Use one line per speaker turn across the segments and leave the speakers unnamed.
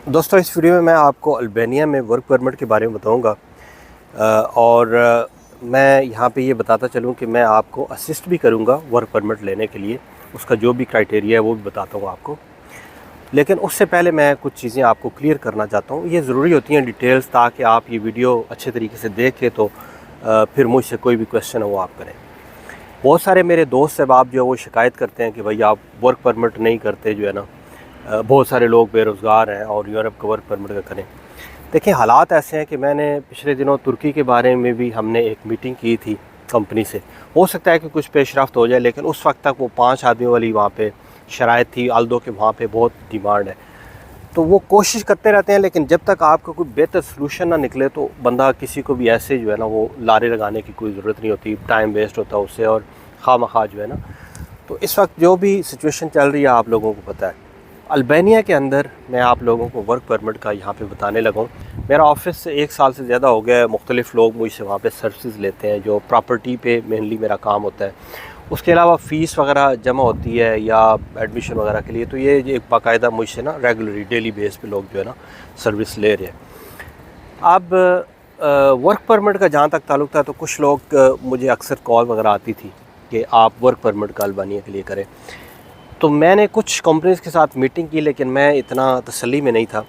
दोस्तों, इस वीडियो में मैं आपको अल्बानिया में वर्क परमिट के बारे में बताऊंगा और मैं यहाँ पे ये बताता चलूँ कि मैं आपको असिस्ट भी करूँगा वर्क परमिट लेने के लिए। उसका जो भी क्राइटेरिया है वो भी बताता हूँ आपको। लेकिन उससे पहले मैं कुछ चीज़ें आपको क्लियर करना चाहता हूँ। ये ज़रूरी होती हैं डिटेल्स, ताकि आप ये वीडियो अच्छे तरीके से देखें तो फिर मुझसे कोई भी क्वेश्चन है वो आप करें। बहुत सारे मेरे दोस्त अहबाब जो है वो शिकायत करते हैं कि भाई आप वर्क परमिट नहीं करते, जो है ना, बहुत सारे लोग बेरोज़गार हैं और यूरोप का वर्क परमिट का करें। देखिए, हालात ऐसे हैं कि मैंने पिछले दिनों तुर्की के बारे में भी हमने एक मीटिंग की थी कंपनी से। हो सकता है कि कुछ पेशरफ्त हो जाए, लेकिन उस वक्त तक वो 5 आदमियों वाली वहाँ पे शराइत थी। आल्दो के वहाँ पे बहुत डिमांड है, तो वो कोशिश करते रहते हैं, लेकिन जब तक आपका कोई बेहतर सलूशन ना निकले तो बंदा किसी को भी ऐसे जो है ना वो लारे लगाने की कोई ज़रूरत नहीं होती। टाइम वेस्ट होता है उससे और खामखा जो है ना। तो इस वक्त जो भी सिचुएशन चल रही है आप लोगों को पता है। अल्बानिया के अंदर मैं आप लोगों को वर्क परमिट का यहाँ पे बताने लगा हूँ। मेरा ऑफिस से 1 साल से ज़्यादा हो गया है। मुख्तलिफ़ लोग मुझसे वहाँ पे सर्विसेज लेते हैं, जो प्रॉपर्टी पे मेनली मेरा काम होता है। उसके अलावा फ़ीस वगैरह जमा होती है या एडमिशन वगैरह के लिए, तो ये एक बाकायदा मुझसे ना रेगुलरली डेली बेस पे लोग जो है ना सर्विस ले रहे हैं। अब वर्क परमिट का जहाँ तक ताल्लुक़ था, तो कुछ लोग मुझे अक्सर कॉल वगैरह आती थी कि आप वर्क परमिट का अल्बानिया के लिए करें। तो मैंने कुछ कंपनीज़ के साथ मीटिंग की, लेकिन मैं इतना तसल्ली में नहीं था।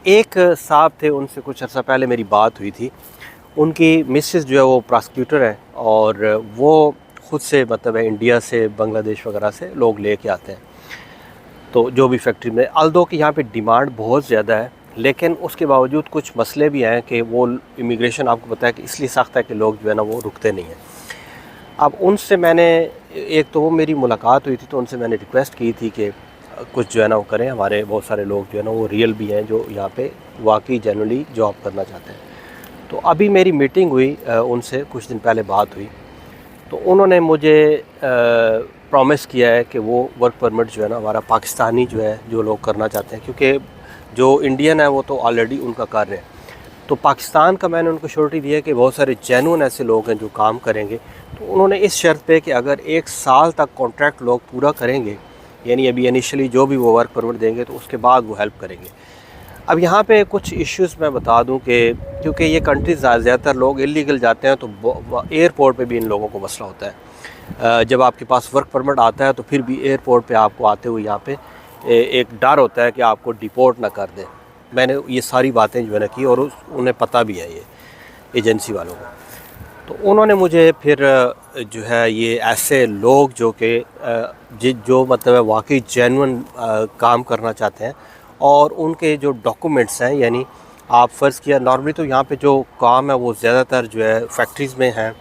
एक साहब थे, उनसे कुछ अर्सा पहले मेरी बात हुई थी। उनकी मिसेस जो है वो प्रोसिक्यूटर है और वो ख़ुद से मतलब है इंडिया से, बांग्लादेश वगैरह से लोग ले के आते हैं। तो जो भी फैक्ट्री में, अल्दो की यहाँ पे डिमांड बहुत ज़्यादा है, लेकिन उसके बावजूद कुछ मसले भी हैं कि वो इमिग्रेशन आपको पता है कि इसलिए सख्त है कि लोग जो है ना वो रुकते नहीं हैं। अब उनसे मैंने, एक तो वो मेरी मुलाकात हुई थी, तो उनसे मैंने रिक्वेस्ट की थी कि कुछ जो है ना वो करें। हमारे बहुत सारे लोग जो है ना वो रियल भी हैं, जो यहाँ पे वाकई जनरली जॉब करना चाहते हैं। तो अभी मेरी मीटिंग हुई उनसे, कुछ दिन पहले बात हुई। तो उन्होंने मुझे प्रॉमिस किया है कि वो वर्क परमिट जो है ना हमारा पाकिस्तानी जो है, जो लोग करना चाहते हैं, क्योंकि जो इंडियन है वो तो ऑलरेडी उनका कर रहे हैं। तो पाकिस्तान का मैंने उनको श्योरिटी दी है कि बहुत सारे जेन्युइन ऐसे लोग हैं जो काम करेंगे। तो उन्होंने इस शर्त पे कि अगर 1 साल तक कॉन्ट्रैक्ट लोग पूरा करेंगे, यानी अभी इनिशियली जो भी वो वर्क परमिट देंगे, तो उसके बाद वो हेल्प करेंगे। अब यहाँ पे कुछ इश्यूज़ मैं बता दूँ कि क्योंकि ये कंट्रीज़ ज़्यादातर लोग इलीगल जाते हैं, तो एयरपोर्ट पे भी इन लोगों को मसला होता है। जब आपके पास वर्क परमिट आता है तो फिर भी एयरपोर्ट पे आपको आते हुए यहाँ पे एक डर होता है कि आपको डिपोर्ट ना कर दें। मैंने ये सारी बातें जो है ना की, और उन्हें पता भी है ये एजेंसी वालों को। तो उन्होंने मुझे फिर जो है ये ऐसे लोग जो कि जो मतलब वाकई जेन्युइन काम करना चाहते हैं, और उनके जो डॉक्यूमेंट्स हैं, यानी आप फ़र्ज़ किया नॉर्मली तो यहाँ पे जो काम है वो ज़्यादातर जो है फैक्ट्रीज़ में है,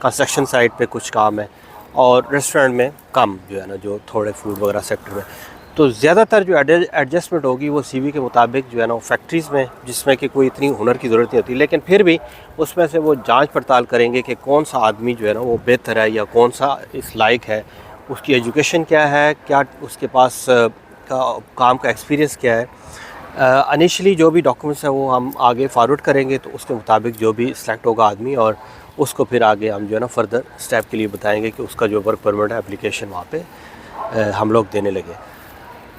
कंस्ट्रक्शन साइट पे कुछ काम है, और रेस्टोरेंट में कम जो है ना, जो थोड़े फूड वगैरह सेक्टर में। तो ज़्यादातर जो एडजस्टमेंट होगी वो सीवी के मुताबिक जो है ना फैक्ट्रीज़ में, जिसमें कि कोई इतनी हुनर की ज़रूरत नहीं होती, लेकिन फिर भी उसमें से वो जांच पड़ताल करेंगे कि कौन सा आदमी जो है ना वो बेहतर है या कौन सा इस लायक है, उसकी एजुकेशन क्या है, क्या उसके पास काम का एक्सपीरियंस क्या है। इनिशियली जो भी डॉक्यूमेंट्स हैं वो हम आगे फॉरवर्ड करेंगे, तो उसके मुताबिक जो भी सिलेक्ट होगा आदमी, और उसको फिर आगे हम जो है ना फर्दर स्टेप के लिए बताएँगे कि उसका जो वर्क परमिट है एप्लीकेशन वहाँ पर हम लोग देने लगे।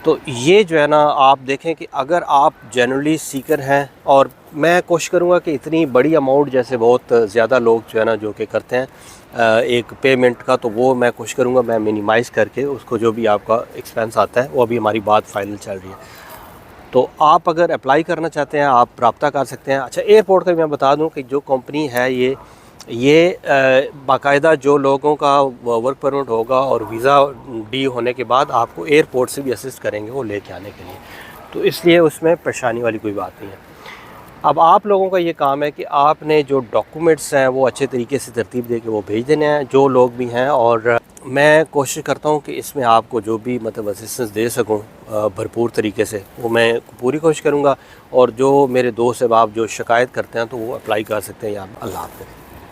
तो ये जो है ना आप देखें कि अगर आप जनरली सीकर हैं, और मैं कोशिश करूँगा कि इतनी बड़ी अमाउंट जैसे बहुत ज़्यादा लोग जो है ना जो कि करते हैं एक पेमेंट का, तो वो मैं कोशिश करूँगा मैं मिनिमाइज़ करके उसको, जो भी आपका एक्सपेंस आता है, वो अभी हमारी बात फाइनल चल रही है। तो आप अगर अप्लाई करना चाहते हैं आप रब्ता कर सकते हैं। अच्छा, एयरपोर्ट का मैं बता दूँ कि जो कंपनी है ये बाकायदा जो लोगों का वर्क परमिट होगा और वीज़ा डी होने के बाद आपको एयरपोर्ट से भी असिस्ट करेंगे वो लेके आने के लिए, तो इसलिए उसमें परेशानी वाली कोई बात नहीं है। अब आप लोगों का ये काम है कि आपने जो डॉक्यूमेंट्स हैं वो अच्छे तरीके से तरतीब दे के वो भेज देने हैं, जो लोग भी हैं, और मैं कोशिश करता हूँ कि इसमें आपको जो भी मतलब असिस्टेंस दे सकूँ भरपूर तरीके से, वो मैं पूरी कोशिश करूँगा। और जो मेरे दोस्त अहबाब जो शिकायत करते हैं, तो वो अप्लाई कर सकते हैं। या अल्लाह हाफ़िज़।